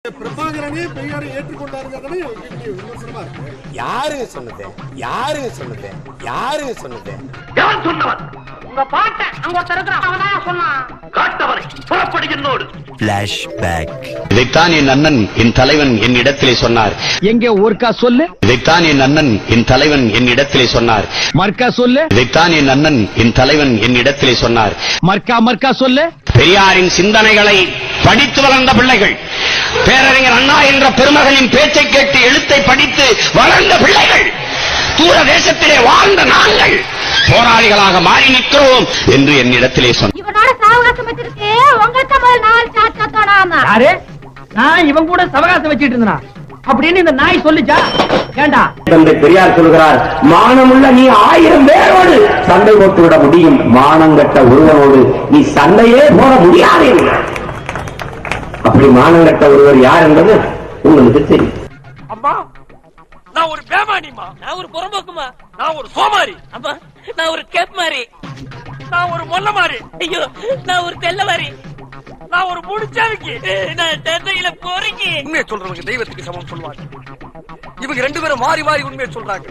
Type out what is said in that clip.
பிரபாகரனே பெரியாரை ஏற்றுக்கொண்டாருங்கிறதே விமர்சனமா இருக்கு. யாருங்க சொன்னது? யாருங்க சொன்னது? யாருங்க சொன்னது? யார் சொன்னவன்? உங்க பாட்ட அங்க ஒருத்தர் இருக்கிறான், அவன் சொன்னான். காட்டவரை புறப்படி என்னோடு. Flashback. இதைத்தான் என் அண்ணன் என் தலைவன் என் இடத்திலே சொன்னார். எங்க ஊர்க்கா சொல்லு. இதைத்தான் என் அண்ணன் என் தலைவன் என் இடத்திலே சொன்னார். மர்க்கா சொல்லு. இதைத்தான் என் அண்ணன் என் தலைவன் என் இடத்திலே சொன்னார். மர்க்கா சொல்லு. பெரியாரின் சிந்தனைகளை படித்து வளர்ந்த பிள்ளைகள், பேரறிஞர் அண்ணா என்ற பெருமகனின் பேச்சை கேட்டு எழுத்தை படித்து வளர்ந்த பிள்ளைகள், தூர தேசத்திலே வாழ்ந்த நாங்கள் போராளிகளாக மாறி நிற்கிறோம் என்று என்னிடத்திலே சொன்னார். இவனோட சாவகாசம் வச்சிருக்கு, உங்களுக்கு முதல் நாள் சாத்தா தோணாம. யாரு? நான் இவன் கூட சவகாசம் வச்சிட்டு இருந்தா அப்படின்னு இந்த நாய் சொல்லிச்சா? ஏண்டா தந்தை பெரியார் சொல்கிறார், மானமுள்ள நீ 1000 பேரோடு சண்டை போட்டு விட முடியும், மானங்கட்ட ஒருவனோடு நீ சண்டையே போட முடியாது. அப்படி மானங்கட்ட ஒருவர் யார் என்பது உங்களுக்கு தெரியும். அம்மா, நான் ஒரு பேமானிமா, நான் ஒரு புறம்போக்குமா, நான் ஒரு சோமாரி, அம்மா நான் ஒரு கேப் மாறி, நான் ஒரு மொல்ல மாறி, ஐயோ நான் ஒரு தெல்ல மாறி, நான் ஒரு முடிச்சாவிக்கு, நான் தந்தையில போறீங்க. உண்மையை சொல்றவங்க தெய்வத்துக்கு சமம் சொல்லுவாங்க. இவங்க 2 பேரும் மாறி மாறி உண்மையை சொல்றாங்க.